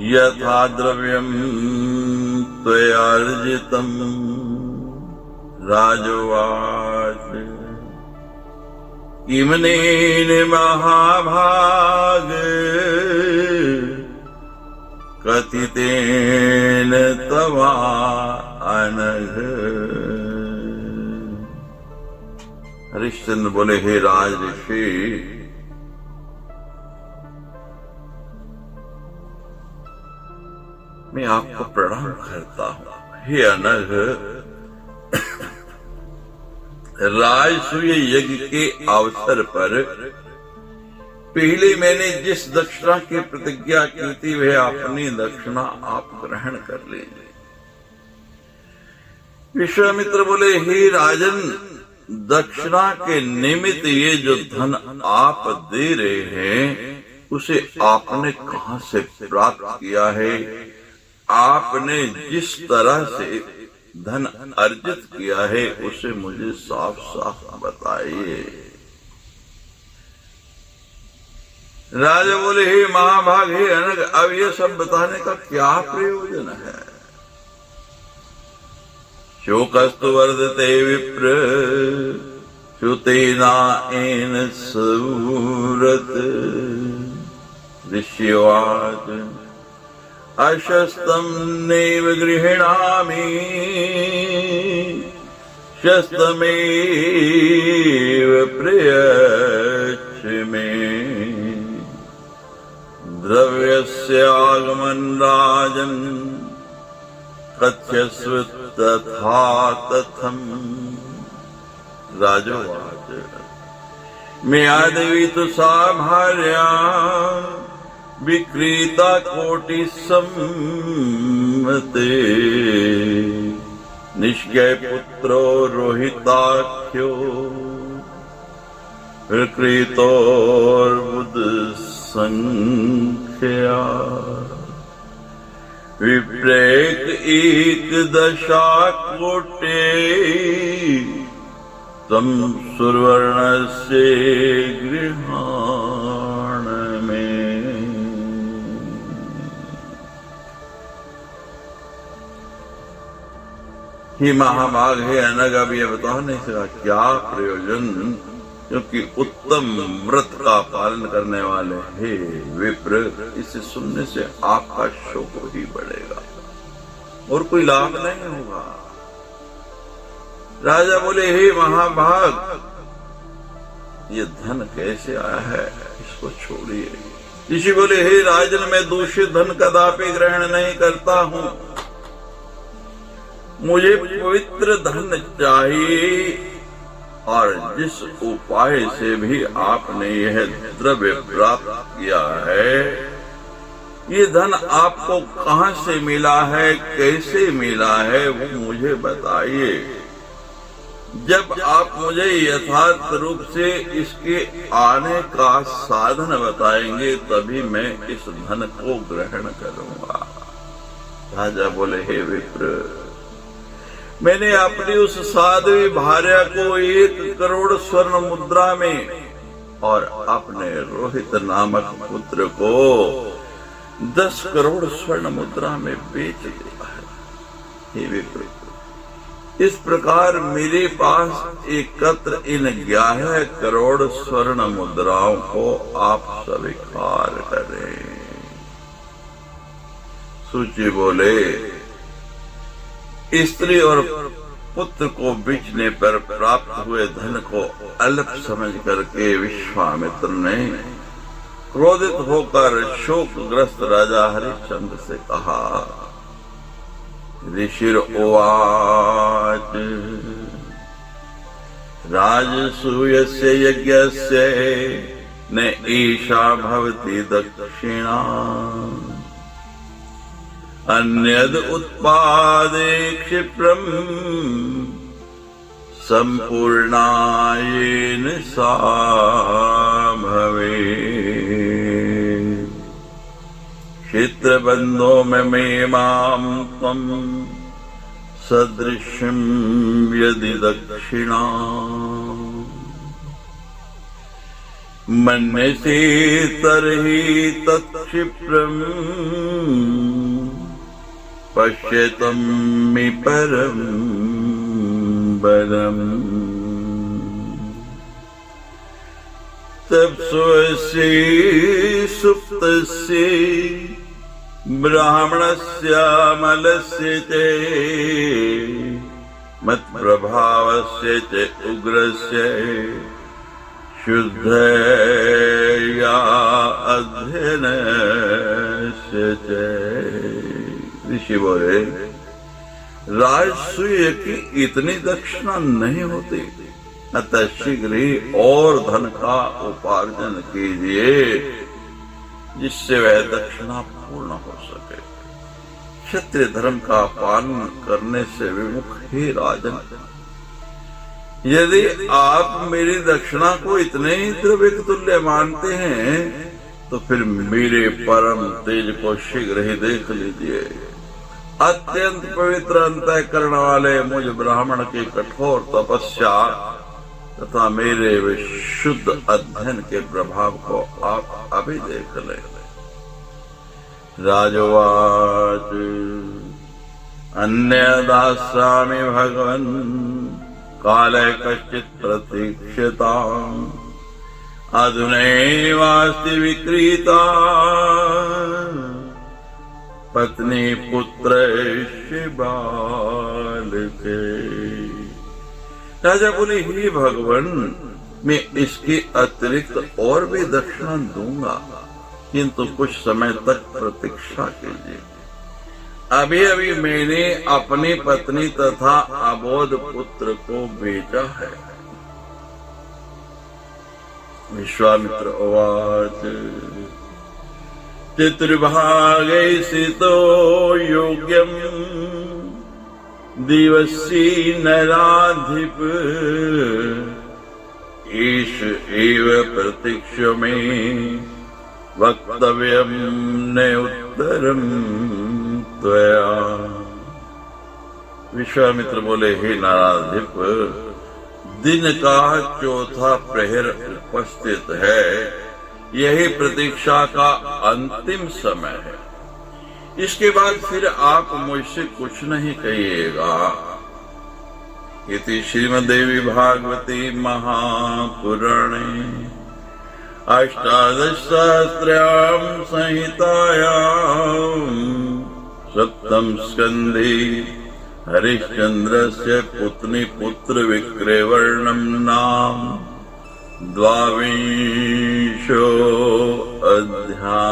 यथा द्रव्यं त्वयार्जितं। राजोवाच किमनेन महाभाग कथितेन तवा अनघ। हरिश्चंद्र बोले, हे राज ऋषि, मैं आपको प्रणाम करता हूं। हे अनघ, राजसूय यज्ञ के अवसर पर पहले मैंने जिस दक्षिणा की प्रतिज्ञा की थी वह अपनी दक्षिणा आप ग्रहण कर लीजिए। विश्वामित्र बोले, हे राजन, दक्षिणा के निमित्त ये जो धन आप दे रहे हैं उसे आपने कहां से प्राप्त किया है? आपने जिस तरह से धन अर्जित किया है उसे मुझे साफ साफ बताइए। राजा बोले, हे महाभाग, हे अनग, अब ये सब बताने का क्या प्रयोजन है? शोकस्तु वर्धते विप्र श्रुतेनाएन सूरत। ऋष्यवाच अशस्तं नैव गृह्णामि शस्त्रमेव प्रयच्छ मे। द्रव्यस्य आगमन् राजन् कथ्यस्व तथा तथम। राजोवाच मया देवी तु सा भार्या विक्रीता कोटि सम्मते। निष्क्य पुत्रो रोहिताख्यो विक्रीतोर्बुध संख्या। विप्रेत एक दशा कोटे तम सुवर्णस्य गृहाण में। हे महाभाग, हे अनग, अब ये बताने से क्या प्रयोजन, क्योंकि उत्तम व्रत का पालन करने वाले हे विप्र, इसे सुनने से आपका शोक ही बढ़ेगा और कोई लाभ नहीं होगा। राजा बोले, हे महाभाग, ये धन कैसे आया है, इसको छोड़िए। ऋषि बोले, हे राजन, मैं दूषित धन कदापि ग्रहण नहीं करता हूं। मुझे पवित्र धन चाहिए, और जिस उपाय से भी आपने यह द्रव्य प्राप्त किया है, ये धन आपको कहां से मिला है, कैसे मिला है, वो मुझे बताइए। जब आप मुझे यथार्थ रूप से इसके आने का साधन बताएंगे, तभी मैं इस धन को ग्रहण करूंगा। राजा बोले, हे विप्र, मैंने अपनी उस साध्वी भार्या को 1 करोड़ स्वर्ण मुद्रा में और अपने रोहित नामक पुत्र को 10 करोड़ स्वर्ण मुद्रा में बेच दिया है। हे विप्र, इस प्रकार मेरे पास एकत्र इन 11 करोड़ स्वर्ण मुद्राओं को आप स्वीकार करें। सूची बोले, स्त्री और पुत्र को बेचने पर प्राप्त हुए धन को अल्प समझ करके विश्वामित्र ने क्रोधित होकर शोकग्रस्त राजा हरिश्चंद्र से कहा। ऋषिर उवाच राजसूयस्य यज्ञस्य न ईशा भवति दक्षिणा अन्यद उत्पादे क्षिप्रम संपूर्णायेन सा भवे। क्षेत्रबंधो में माम तम सदृशं यदि दक्षिणा मन्यसे तर्हि तत्क्षिप्रम पश्यतं मे परम बलम्। तब स्वस्य सुप्तस्य ब्राह्मणस्य अमलस्य च मत्प्रभावस्य च उग्रस्य शुद्धया अध्ययनस्य च। ऋषि बोले, राजसूय की इतनी दक्षिणा नहीं होती, अतः शीघ्र ही और धन का उपार्जन कीजिए जिससे वह दक्षिणा पूर्ण हो सके। क्षत्रिय धर्म का पालन करने से विमुख ही राजन यदि आप मेरी दक्षिणा को इतने ही द्रव्य के तुल्य मानते हैं तो फिर मेरे परम तेज को शीघ्र ही देख लीजिए। अत्यंत पवित्र अंतःकरण वाले मुझ ब्राह्मण की कठोर तपस्या तथा मेरे विशुद्ध अध्ययन के प्रभाव को आप अभी देख लें। राजोवाच अन्य दास्यामि भगवन् काले कश्चित् प्रतीक्ष्यताम् अधुनैवास्ति विक्रीता पत्नी पुत्र बालके। राजा बोले, हे भगवान, मैं इसके अतिरिक्त और भी दक्षिणा दूंगा, किंतु कुछ समय तक प्रतीक्षा कीजिए। अभी अभी मैंने अपनी पत्नी तथा अबोध पुत्र को बेचा है। विश्वामित्र उवाच चतुर्भागे सितो योग्यम दिवसी नराधिप ईश एव प्रतीक्ष्य में वक्तव्यम न उत्तरम त्वया। विश्वामित्र बोले, हे नाराधिप, दिन का चौथा प्रहर उपस्थित है। यही प्रतीक्षा का अंतिम समय है। इसके बाद फिर आप मुझसे कुछ नहीं कहिएगा। इति श्रीमद्देवी भागवती महापुराणे अष्टादशसहस्रायां संहितायां सप्तम स्कन्धे हरिश्चन्द्रस्य पुत्री पुत्र विक्रयवर्णनं नाम द्वाविंशो अध्याय।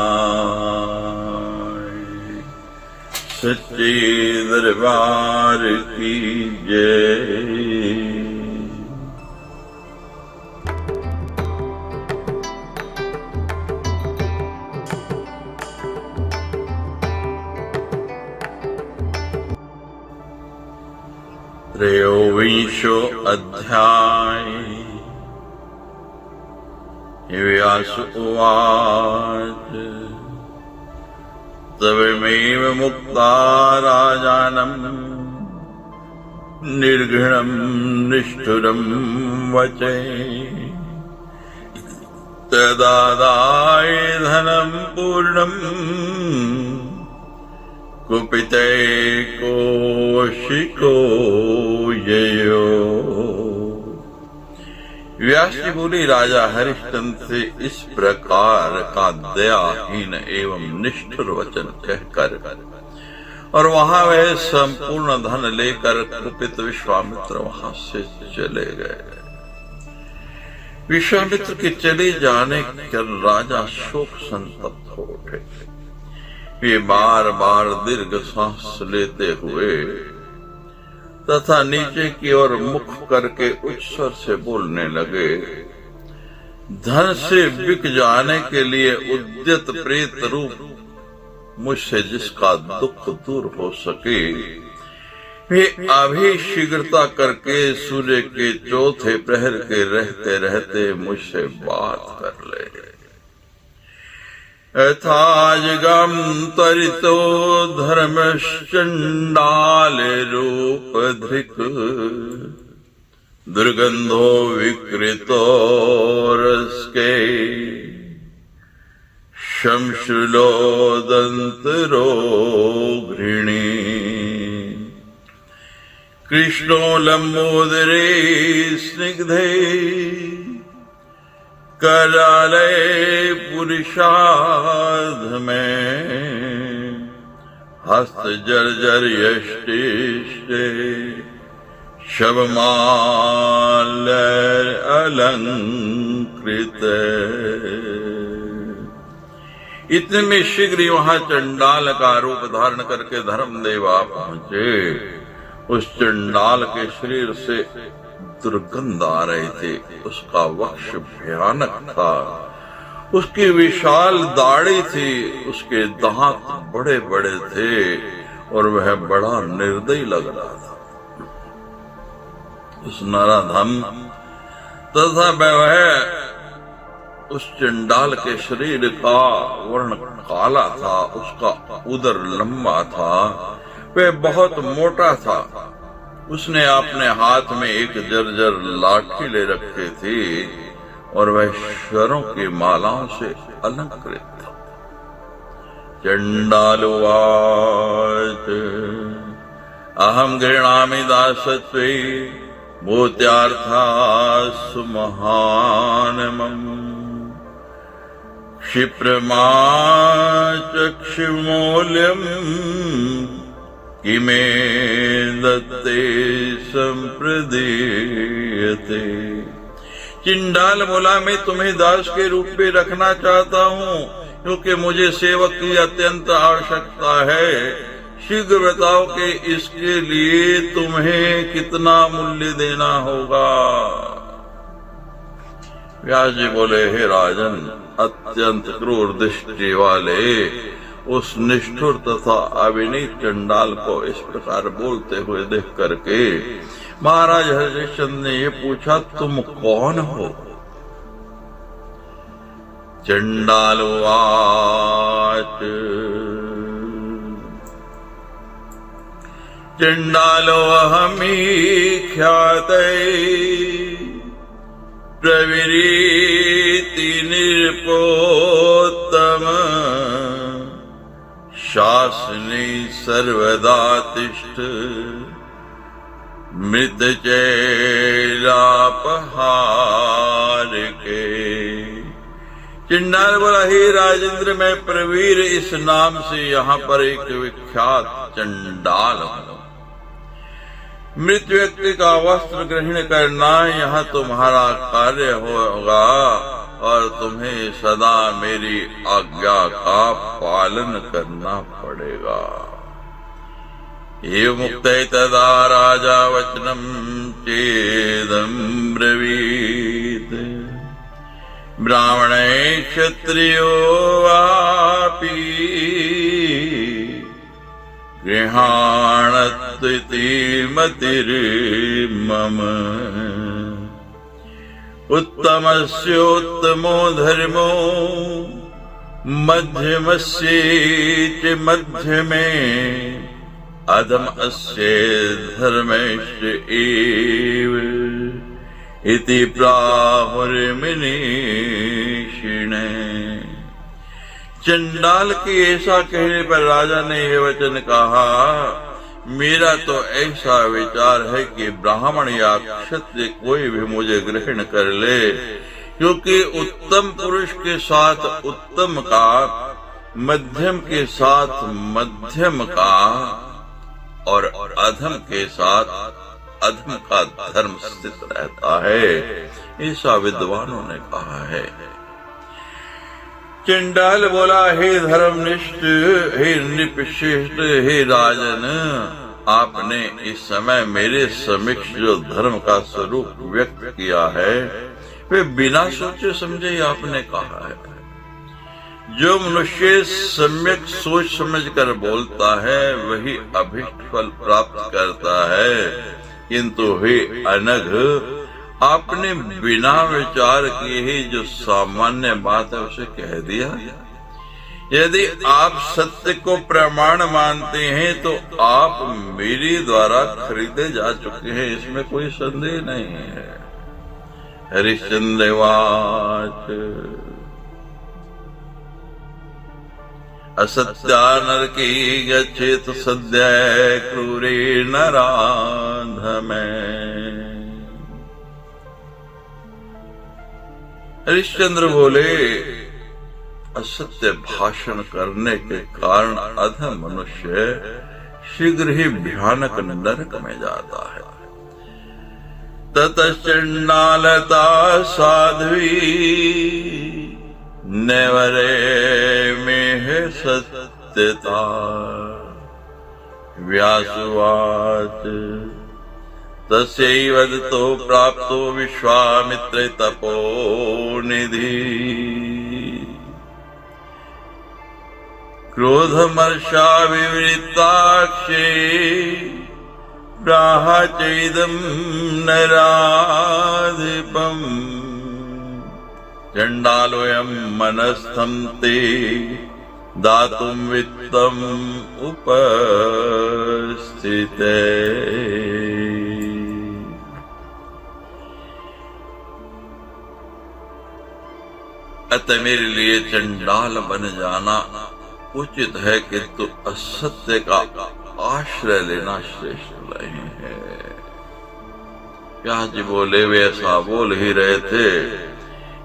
सच्चे दरबार की जय। त्रयोविंशो अध्याय। व्यास उवाच तवेमेव मुक्ता राजानं निर्घृणं निष्ठुरं वचै तदादाय धनं पूर्णं कुपिते कौशिको ययो। व्यास जी बोले, राजा हरिश्चंद्र से इस प्रकार का दयाहीन एवं निष्ठुर वचन कहकर और वहां वह संपूर्ण धन लेकर कुपित विश्वामित्र वहां से चले गए। विश्वामित्र के चले जाने पर राजा शोक संतप्त हो उठे। वे बार बार दीर्घ सांस लेते हुए तथा नीचे की ओर मुख करके उच्च स्वर से बोलने लगे। धन से बिक जाने के लिए उद्यत प्रेत रूप मुझसे जिसका दुख दूर हो सके, वे अभी शीघ्रता करके सूर्य के चौथे प्रहर के रहते रहते मुझसे बात कर ले। यथाजगम त्वरितो धर्मश्चंडाल रूप धृक दुर्गंधो विकृतो रस्के शमशुलो दंतरो घृणी कृष्णो लंबोदरे स्निग्धे करालय पुरुषार्ध में हस्त जर्जर यष्टिष्टे शबमाल अलंकृत। इतने में शीघ्र ही वहां चंडाल का रूप धारण करके धर्मदेवा पहुंचे। उस चंडाल के शरीर से दुर्गंध आ रहे थे। उसका वक्ष भयानक था, उसकी विशाल दाढ़ी थी, उसके दांत बड़े बड़े थे और वह बड़ा निर्दयी लग रहा था। उस नराधम तथा वह उस चंडाल के शरीर का वर्ण काला था, उसका उदर लंबा था, वह बहुत मोटा था। उसने अपने हाथ में एक जर्जर लाठी ले रखी थी और वह स्वरों की मालाओं से अलंकृत था। चंडाल उवाच अहम गृह्णामि दासत्वे भूत्यार्थासु महानमम् क्षिप्रमा चक्षुमूल्यम् किमे दत्ते संप्रदीयते। चंडाल बोला, मैं तुम्हें दास के रूप में रखना चाहता हूँ क्योंकि मुझे सेवक की अत्यंत आवश्यकता है। शीघ्र बताओ कि इसके लिए तुम्हें कितना मूल्य देना होगा। व्यास जी बोले, हे राजन, अत्यंत क्रूर दृष्टि वाले उस निष्ठुर तथा अविनीत चंडाल को इस प्रकार बोलते हुए देख करके महाराज हरिश्चंद्र ने ये पूछा, तुम कौन हो? चंडाल उवाच चंडालो अहमी ख्याते प्रविरीति निरपोत्तम शासने सर्वदा तिष्ठ मृत चैलापहार के। चंडाल बोला, हे राजेंद्र, मैं प्रवीर इस नाम से यहाँ पर एक विख्यात चंडाल हूँ। मृत व्यक्ति का वस्त्र ग्रहण करना यहाँ तुम्हारा कार्य होगा और तुम्हें सदा मेरी आज्ञा का पालन करना पड़ेगा। एवं मुक्त तदा राजा वचनम चेदम ब्रवीत ब्राह्मण क्षत्रियो वापि गृहाणत्विति मतिर्मम उत्तमस्योत्तमो धर्मो मध्यमस्येच मध्यमे अधम अस्य धर्मश्च एव इति प्राहुर्मुनीषिणे। चंडाल के ऐसा कहने पर राजा ने यह वचन कहा, मेरा तो ऐसा विचार है कि ब्राह्मण या क्षत्रिय कोई भी मुझे ग्रहण कर ले, क्योंकि उत्तम पुरुष के साथ उत्तम का, मध्यम के साथ मध्यम का और अधम के साथ अधम का धर्म स्थित रहता है, ऐसा विद्वानों ने कहा है। चंडाल बोला, हे धर्मनिष्ठ, हे नृपश्रेष्ठ, हे राजन, आपने इस समय मेरे समक्ष जो धर्म का स्वरूप व्यक्त किया है वे बिना सोचे समझे आपने कहा है। जो मनुष्य सम्यक सोच समझकर बोलता है वही अभीष्ट फल प्राप्त करता है, किंतु हे अनघ, आपने बिना विचार किए ही जो सामान्य बात है उसे कह दिया। यदि आप सत्य को प्रमाण मानते हैं तो आप मेरे द्वारा खरीदे जा चुके हैं, इसमें कोई संदेह नहीं है। हरिश्चंद्र वाच असत्यानरकी गच्छेत सद्य क्रूरे नराधमे। हरिश्चंद्र बोले, असत्य भाषण करने के कारण अधम मनुष्य शीघ्र ही भयानक नरक में जाता है। ततश्चंडालता साध्वी नेवरे में है सत्यता। व्यासुवाच तस्यैवदतो प्राप्तो विश्वामित्रे तपोनिधि क्रोधमर्षा विवृताक्षे प्राह चैदं नराधिपम् चंडालोऽयं मनस्थं ते दातुं वित्तम् उपस्थिते। अतः मेरे लिए चंडाल बन जाना उचित है, किंतु असत्य का आश्रय लेना श्रेष्ठ नहीं है। व्यास जी बोले, वे ऐसा बोल ही रहे थे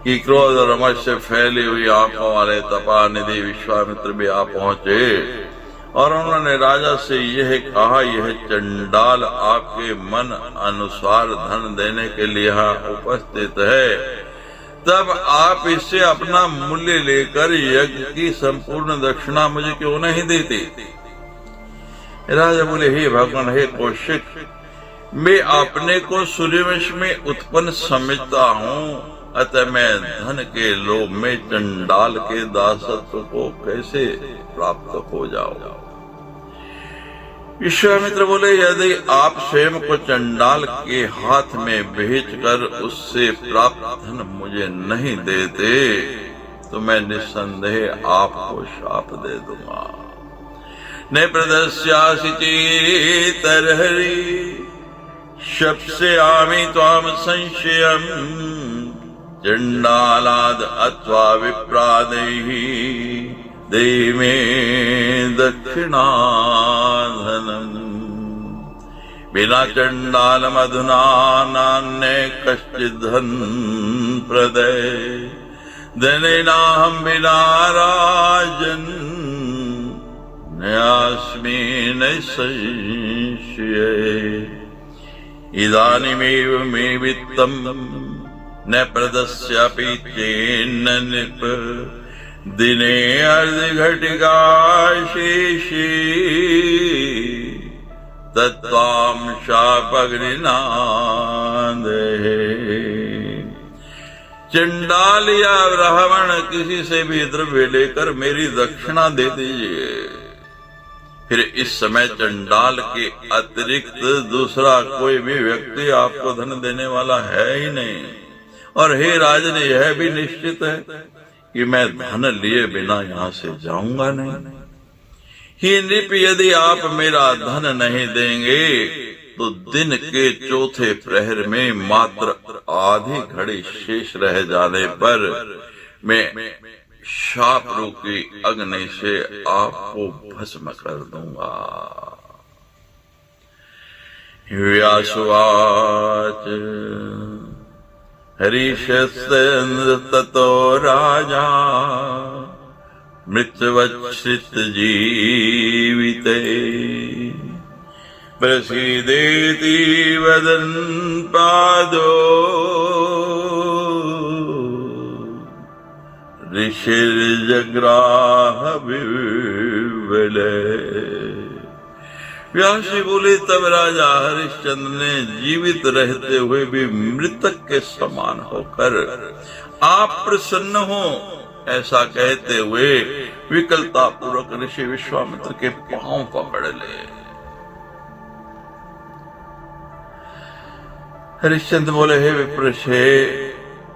कि क्रोध और रमश से फैली हुई आंखों वाले तपानिधि विश्वामित्र भी आ पहुंचे और उन्होंने राजा से यह कहा, यह चंडाल आपके मन अनुसार धन देने के लिए यहाँ उपस्थित है, तब आप इससे अपना मूल्य लेकर यज्ञ की संपूर्ण दक्षिणा मुझे क्यों नहीं देते। राजा बोले, हे भगवान, हे कौशिक, मैं अपने को सूर्यवंश में उत्पन्न समझता हूँ, अतः मैं धन के लोभ में चंडाल के दासत्व को कैसे प्राप्त हो जाऊं। विश्वामित्र बोले, यदि आप स्वयं को चंडाल के हाथ में भेजकर उससे प्राप्त धन मुझे नहीं देते तो मैं निस्संदेह आपको शाप दे दूंगा। न प्रदस्यासि चेतर्हरि शप्स्यामि त्वां संशयम् चंडालाद अथवा विप्रादैः देहि मे दक्षिणाधनम् बिना चंडाल मधुना नान्य कश्चित् धन प्रदय धनेनाहं विना राजन् नयास्मि न संशये इदानीमेव मे वित्तम् न प्रदस्यापि चेन्न नृप दिने अर्धघटिका शेषे तत्त्वां शापग्निना देहि। चंडाल या रावण किसी से भी द्रव्य लेकर मेरी दक्षिणा दे दीजिए, फिर इस समय चंडाल के अतिरिक्त दूसरा कोई भी व्यक्ति आपको धन देने वाला है ही नहीं। और हे राजन, यह भी निश्चित है कि मैं धन लिए बिना यहाँ से जाऊंगा नहीं। ही नृप, यदि आप मेरा धन नहीं देंगे तो दिन के चौथे प्रहर में मात्र आधी घड़ी शेष रह जाने पर मैं शाप रूपी अग्नि से आपको भस्म कर दूंगा। व्यासुवाच हरिश्चन्द्र ततो राजा मृत्युवच्छ्रित जीविते प्रसीदेति वदन् पादो ऋषिर्जग्राह विवले। व्यास जी बोले, तब राजा हरिश्चंद्र ने जीवित रहते हुए भी मृतक के समान होकर आप प्रसन्न हो ऐसा कहते हुए विकलता पूर्वक ऋषि विश्वामित्र के पांव पकड़ ले। हरिश्चंद्र बोले, हे विप्रशे,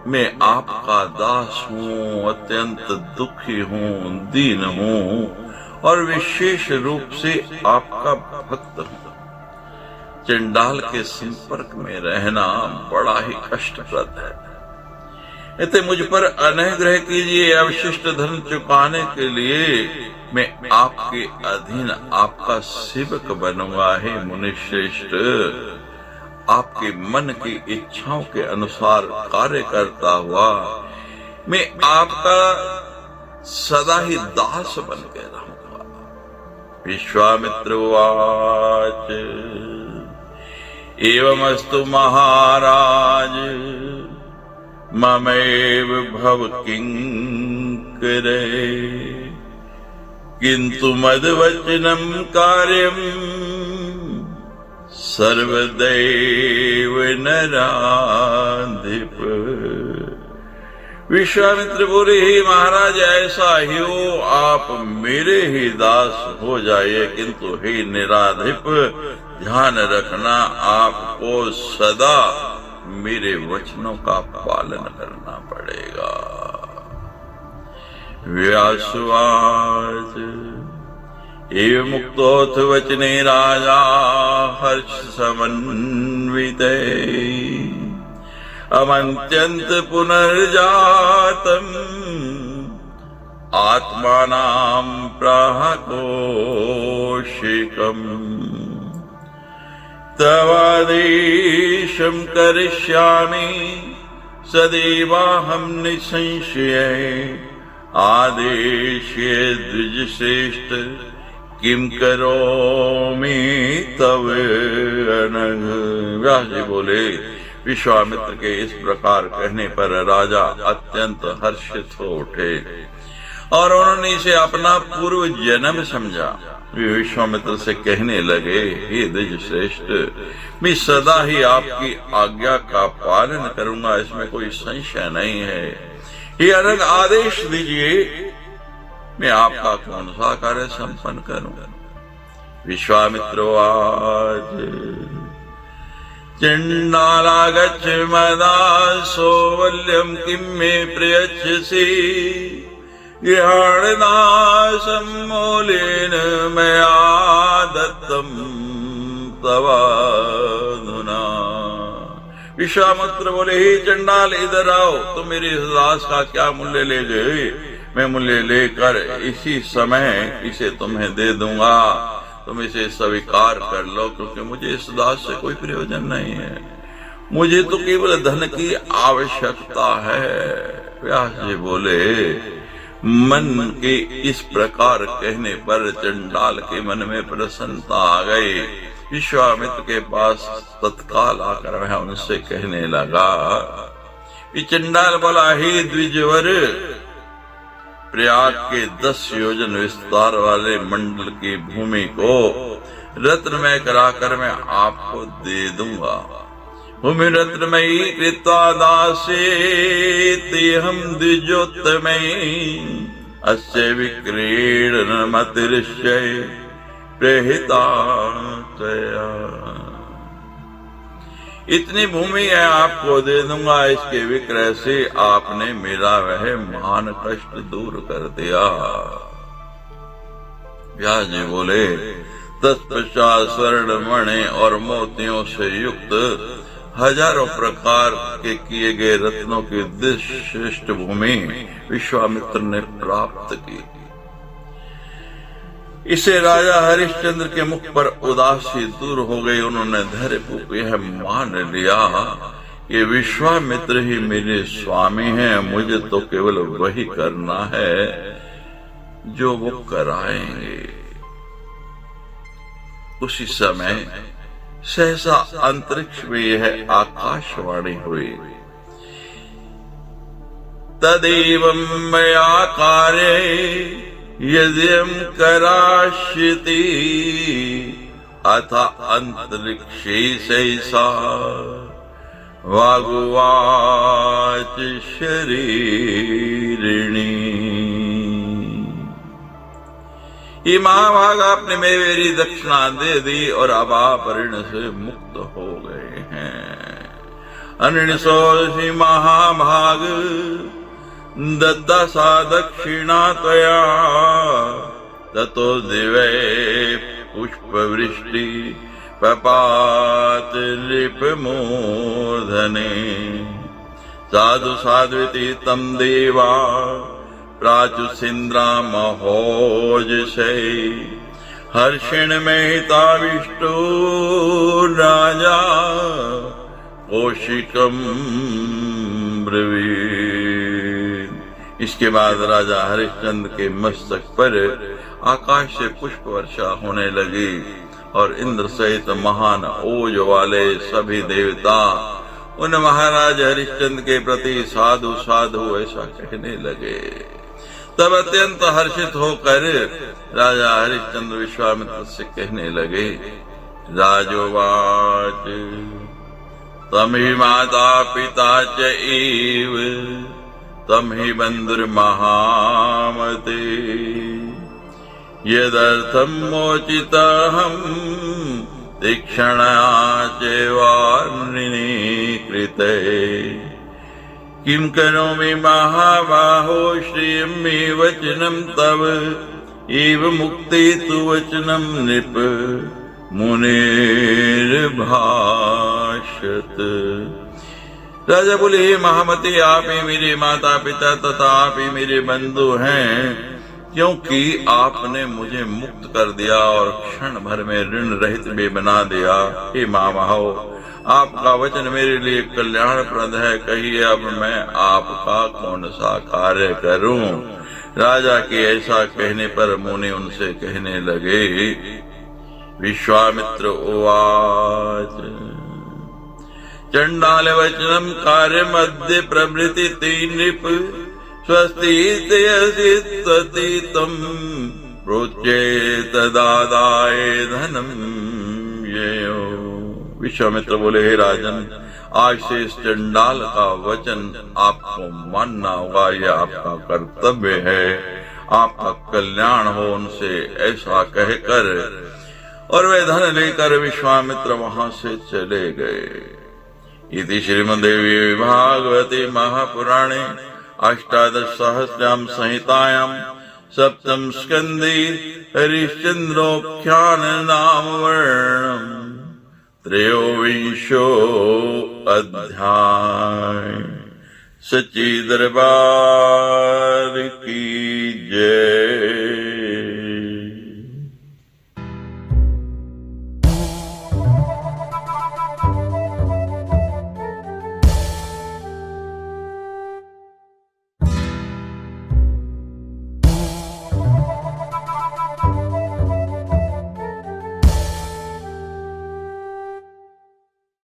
मैं आपका दास हूँ, अत्यंत दुखी हूँ, दीन हूँ और विशेष रूप से आपका भक्त हूँ। चंडाल के संपर्क में रहना बड़ा ही कष्टप्रद है। इतने मुझ पर अनुग्रह कीजिए। अवशिष्ट धन चुकाने के लिए मैं आपके अधीन आपका सेवक बनूंगा। हे मुनिश्रेष्ठ, आपके मन की इच्छाओं के अनुसार कार्य करता हुआ मैं आपका सदा ही दास बन के रहूंगा। विश्वामित्र उवाच एवमस्तु महाराज ममैव भव किंकरे किंतु मद्वचनं कार्यं सर्वदैव नराधिप। विश्वामित्र बोले, ही महाराज ऐसा ही हो, आप मेरे ही दास हो जाइए, किंतु हे निराधिप ध्यान रखना, आपको सदा मेरे वचनों का पालन करना पड़ेगा। व्यासवाच एवं मुक्तोऽथ वचने राजा हर्ष समन्विते अमन्त्यन्त पुनर्जातम् आत्मानां प्राहकोशिकम् तवादेशं करिष्यामि सदैवाहं निसंशये आदेशे द्विजश्रेष्ठ किम करोमि तव अनघ। व्यास जी बोले, विश्वामित्र के इस प्रकार कहने पर राजा अत्यंत हर्षित हो उठे और उन्होंने इसे अपना पूर्व जन्म समझा। वे विश्वामित्र से कहने लगे, हे द्विज श्रेष्ठ, मैं सदा ही आपकी आज्ञा का पालन करूंगा, इसमें कोई संशय नहीं है। हे अनघ, आदेश दीजिए, मैं आपका कौन सा कार्य संपन्न करूं। विश्वामित्रवाच चंडालागच्छ मदासो वल्यं किं मे प्रयच्छसि गृहाणनाशं मूलेन मया दत्तं तवाधुना। विश्वामित्र बोले, हे चंडाल, इधर आओ, तुम मेरे इस दास का क्या मूल्य ले गए? मैं मूल्य लेकर इसी समय इसे तुम्हें दे दूंगा, तुम इसे स्वीकार कर लो, क्योंकि मुझे इस दास से कोई प्रयोजन नहीं है, मुझे तो केवल धन की आवश्यकता है। व्यास जी बोले, मन के इस प्रकार कहने पर चंडाल के मन में प्रसन्नता आ गई। विश्वामित्र के पास तत्काल आकर वह उनसे कहने लगा। चंडाल बोला, हे द्विजवर, प्रयाग के 10 योजन विस्तार वाले मंडल की भूमि को रत्नमय कराकर मैं आपको दे दूंगा। भूमि रत्नमयी कृत्वा दासेत्यहं द्विजोत्तमैः अस्य विक्रीडनमतिरिच्यै प्रहिता त्वया। इतनी भूमि है आपको दे दूंगा, इसके विक्रय से आपने मेरा वह महान कष्ट दूर कर दिया। व्यास जी बोले, तत्पश्चात स्वर्ण मणि और मोतियों से युक्त हजारों प्रकार के किए गए रत्नों की श्रेष्ठ भूमि विश्वामित्र ने प्राप्त की। इसे राजा हरिश्चंद्र के मुख पर उदासी दूर हो गई। उन्होंने धैर्यपूर्वक यह मान लिया कि विश्वामित्र ही मेरे स्वामी हैं, मुझे तो केवल वही करना है जो वो कराएंगे। उसी समय सहसा अंतरिक्ष में यह आकाशवाणी हुई, तदेवं मया कार्ये यज्ञं कराश्यति अथ अंतरिक्षे सहसा वागुवाच शरीरिणी। ये महाभाग, आपने मेरी दक्षिणा दे दी और अब आप ऋण से मुक्त हो गए हैं। अनिर्णसोऽसि महाभाग दत्ता सा दक्षिणा त्वया ततो दिवे पुष्पवृष्टि पपात नृपमूर्धने। साधु साध्विति तं देवा प्राचुसिन्द्रा महोजसे हर्षेण मेहिताविष्टो राजा कौशिकं ब्रवीत्। इसके बाद राजा हरिश्चंद्र के मस्तक पर आकाश से पुष्प वर्षा होने लगी और इंद्र सहित महान ओज वाले सभी देवता उन महाराज हरिश्चंद्र के प्रति साधु साधु ऐसा कहने लगे। तब अत्यंत हर्षित होकर राजा हरिश्चंद्र विश्वामित्र से कहने लगे, राजोवाच तमहि माता पिता च एव तम हि बन्धुर्महामते यदर्थं मोचिताहं तीक्ष्णया चैवार्णिने कृते किं करोमि महाबाहो श्रियं मे वचनं तव एव मुक्ते तु वचनं नृप मुनिर्भाषत। राजा बोले, हे महामते, आप ही मेरे माता पिता तथा आप ही मेरे बंधु हैं, क्योंकि आपने मुझे मुक्त कर दिया और क्षण भर में ऋण रहित भी बना दिया। हे महाबाहो, आपका वचन मेरे लिए कल्याणप्रद है, कहिए अब मैं आपका कौन सा कार्य करूं। राजा के ऐसा कहने पर मुनि उनसे कहने लगे, विश्वामित्र उवाच चंडाल वचनम कार्य मध्य प्रभृति ते नृप स्वस्ति तयसि तम प्रोच्येत दादाय धनम येयो। विश्वामित्र बोले, हे राजन, आज से इस चंडाल का वचन आपको मानना होगा, यह आपका कर्तव्य है। आपका कल्याण हो उनसे ऐसा कहकर और वे धन लेकर विश्वामित्र वहां से चले गए। इति श्रीमद्देवी भागवते महापुराणे अष्टादशसहस्रां संहितायां सप्तम स्कंदे हरिश्चंद्रोख्यान नाम वर्णनम् त्रयोविंशो अध्याय। सच्ची दरबार की जय।